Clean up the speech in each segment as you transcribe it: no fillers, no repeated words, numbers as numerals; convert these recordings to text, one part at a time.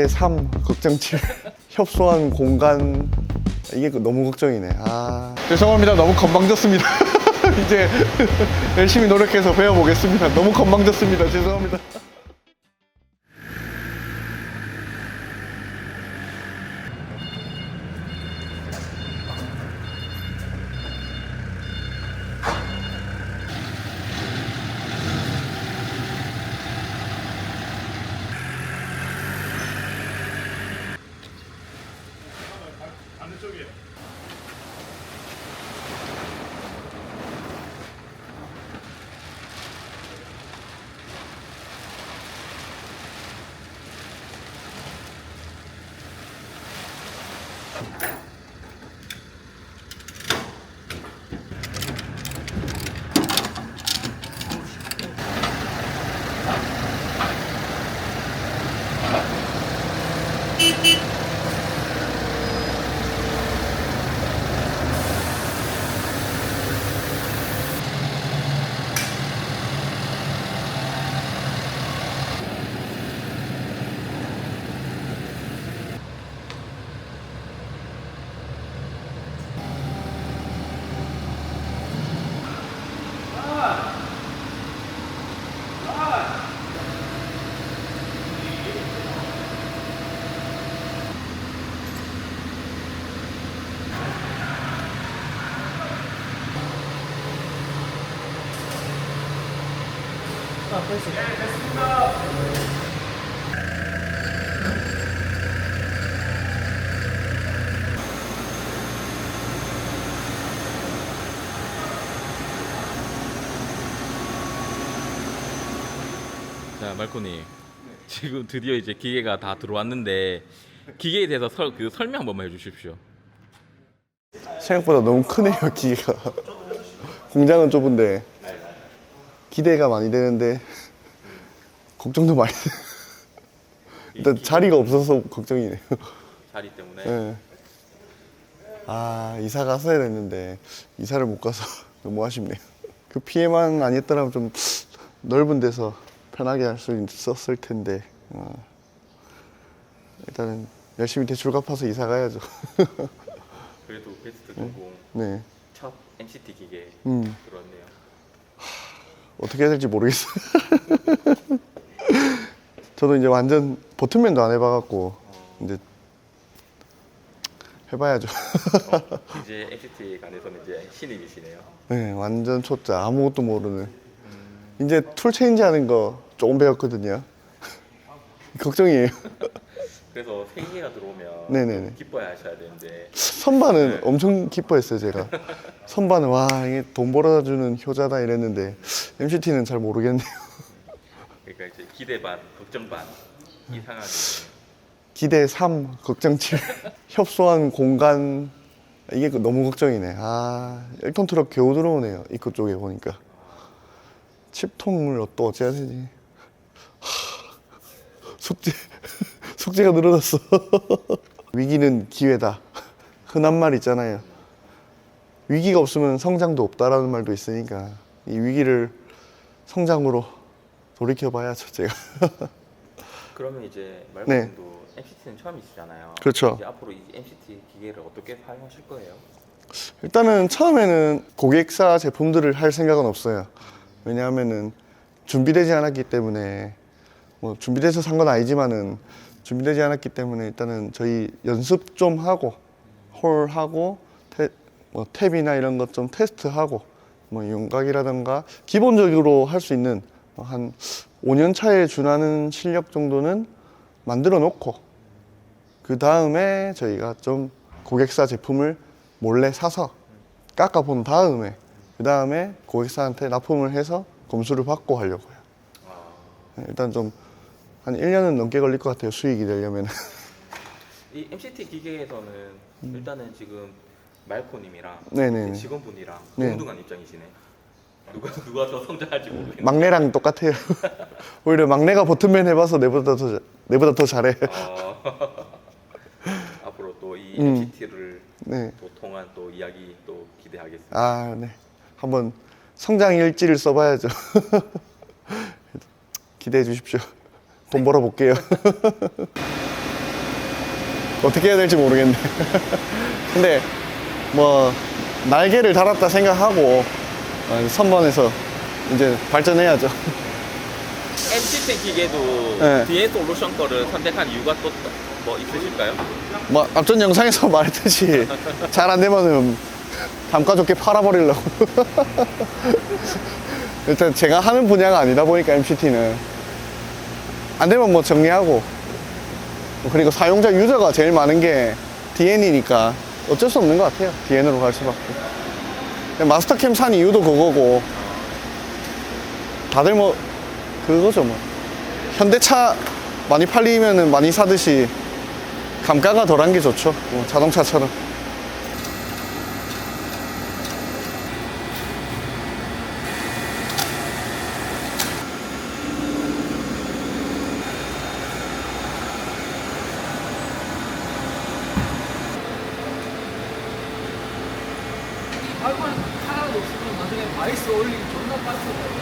기대 3, 걱정 7. 협소한 공간. 이게 너무 걱정이네. 죄송합니다. 너무 건방졌습니다. 이제 열심히 노력해서 배워보겠습니다. 너무 건방졌습니다. 죄송합니다. 자, 말코님. 지금 드디어 이제 기계가 다 들어왔는데 기계에 대해서 설명 한 번만 해주십시오. 생각보다 너무 크네요, 기계가. 공장은 좁은데 기대가 많이 되는데 걱정도 많이 돼요. 일단 자리가 없어서 걱정이네요. 자리 때문에. 네. 이사 갔어야 됐는데 이사를 못 가서 너무 아쉽네요. 그 피해만 아니었더라면 좀 넓은 데서 편하게 할 수 있었을 텐데 일단은 열심히 대출 갚아서 이사 가야죠. 그래도 베스트 전공 네. 첫 MCT 기계 들어왔네요. 어떻게 해야 될지 모르겠어요. 저도 이제 완전 버튼맨도 안 해봐갖고 이제 해봐야죠. 이제 MCT 간에서는 이제 신입이시네요. 네, 완전 초짜. 아무것도 모르는. 이제 툴 체인지 하는 거 조금 배웠거든요. 걱정이에요. 그래서 새 기계가 들어오면 네네네. 기뻐야 하셔야 되는데 선반은 엄청 기뻐했어요, 제가. 선반은 와, 이게 돈 벌어주는 효자다 이랬는데 MCT는 잘 모르겠네요. 그러니까 이제 기대 반, 걱정 반 이 상황이 기대 3, 걱정 7. 협소한 공간. 이게 너무 걱정이네. 1톤 트럭 겨우 들어오네요. 입구 쪽에 보니까. 칩통을 또 어찌해야 되지? 숙제가 늘어났어. 위기는 기회다. 흔한 말 있잖아요. 위기가 없으면 성장도 없다라는 말도 있으니까 이 위기를 성장으로 돌이켜봐야죠, 제가. 그러면 이제 네. 말코님도 MCT는 처음이시잖아요. 그렇죠. 이제 앞으로 이 MCT 기계를 어떻게 사용하실 거예요? 일단은 처음에는 고객사 제품들을 할 생각은 없어요. 왜냐하면은 준비되지 않았기 때문에 뭐 준비돼서 산 건 아니지만은 준비되지 않았기 때문에 일단은 저희 연습 좀 하고 홀하고 뭐 탭이나 이런 것 좀 테스트하고 뭐 윤곽이라던가 기본적으로 할 수 있는 한 5년 차에 준하는 실력 정도는 만들어 놓고 그 다음에 저희가 좀 고객사 제품을 몰래 사서 깎아 본 다음에 그 다음에 고객사한테 납품을 해서 검수를 받고 하려고요. 일단 좀 한 1년은 넘게 걸릴 것 같아요, 수익이 되려면. 이 MCT 기계에서는 일단은 지금 말코님이랑 네네네. 직원분이랑 네. 동등한 입장이시네. 누가 더 성장할지 모르겠네. 막내랑 똑같아요. 오히려 막내가 버튼맨 해봐서 내보다 더 잘해. 앞으로 또 이 MCT를 네. 또 통한 또 이야기 또 기대하겠습니다. 네. 한번 성장 일지를 써봐야죠. 기대해 주십시오. 돈 벌어 볼게요. 어떻게 해야 될지 모르겠네. 근데 뭐 날개를 달았다 생각하고 선번에서 이제 발전해야죠. MCT 기계도 네. DN 솔루션 거를 선택한 이유가 또 뭐 있으실까요? 뭐 앞전 영상에서 말했듯이 잘 안 되면은 단가 좋게 팔아버리려고. 일단 제가 하는 분야가 아니다 보니까 MCT는 안 되면 뭐 정리하고, 그리고 사용자 유저가 제일 많은 게 DN이니까 어쩔 수 없는 것 같아요. DN으로 갈 수밖에. 마스터캠 산 이유도 그거고, 다들 뭐 그거죠 뭐. 현대차 많이 팔리면은 많이 사듯이 감가가 덜한 게 좋죠. 뭐 자동차처럼. 발판 하나도 없으면 나중에 바이스 올리기 존나 빡세요.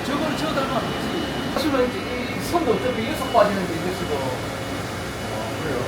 저걸 쳐달면 안 되지. 사실은 이 선도 어차피 계속 빠지는 게 이것이고. 그래요?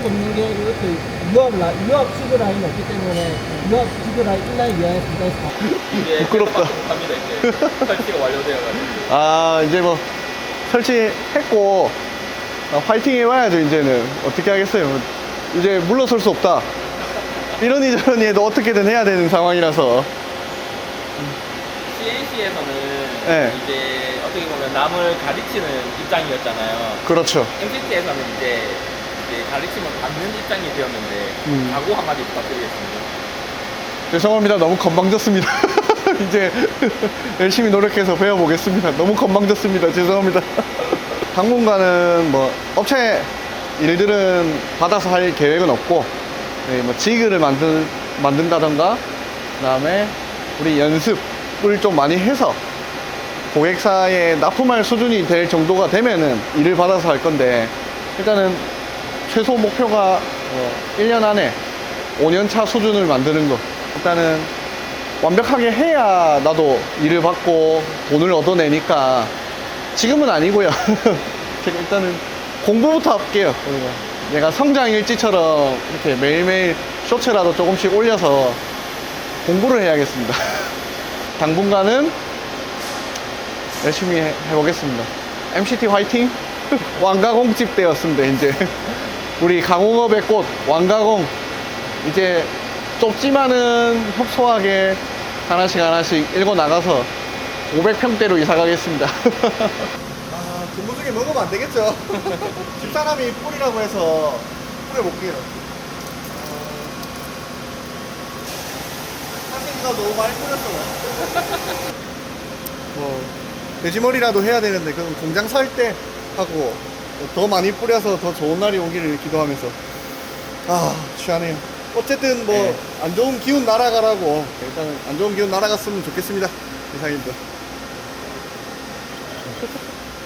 없는 게 이렇게 유압 시그 라인이 없기 때문에 유압 시그 라인 1라인, 2라인, 3라인, 4. 이게 부끄럽다. 합니다 이제 설치가 완료되어가지고. 아, 이제 뭐 설치했고 화이팅 해봐야죠. 이제는 어떻게 하겠어요. 이제 물러설 수 없다. 이러니 저러니 해도 어떻게든 해야 되는 상황이라서. CNC에서는 네. 이제 어떻게 보면 남을 가르치는 입장이었잖아요. 그렇죠. MCT에서는 이제 가르침을 받는 입장이 되었는데 각오 한마디 부탁드리겠습니다. 죄송합니다. 너무 건방졌습니다. 이제 열심히 노력해서 배워보겠습니다. 너무 건방졌습니다. 죄송합니다. 당분간은 뭐 업체 일들은 받아서 할 계획은 없고, 네, 뭐 지그를 만든다던가, 그 다음에 우리 연습을 좀 많이 해서 고객사에 납품할 수준이 될 정도가 되면은 일을 받아서 할 건데, 일단은 최소 목표가 1년 안에 5년차 수준을 만드는 거. 일단은 완벽하게 해야 나도 일을 받고 돈을 얻어내니까 지금은 아니고요. 제가 일단은 공부부터 할게요. 내가 성장일지처럼 이렇게 매일매일 쇼츠라도 조금씩 올려서 공부를 해야겠습니다. 당분간은 열심히 해보겠습니다. MCT 화이팅! 완가공집 되었습니다. 이제 우리 강홍업의 꽃 완가공, 이제 좁지만은 협소하게 하나씩 읽어 나가서 500평대로 이사 가겠습니다. 아, 근무 중에 먹으면 안 되겠죠. 집사람이 뿌리라고 해서 뿌려볼게요. 사진가 너무 많이 뿌렸어. 뭐 돼지머리라도 해야 되는데 그건 공장 살 때 하고, 더 많이 뿌려서 더 좋은 날이 오기를 기도하면서. 아, 취하네요. 어쨌든 뭐 안 좋은 기운 날아가라고, 일단은 안 좋은 기운 날아갔으면 좋겠습니다. 이상입니다.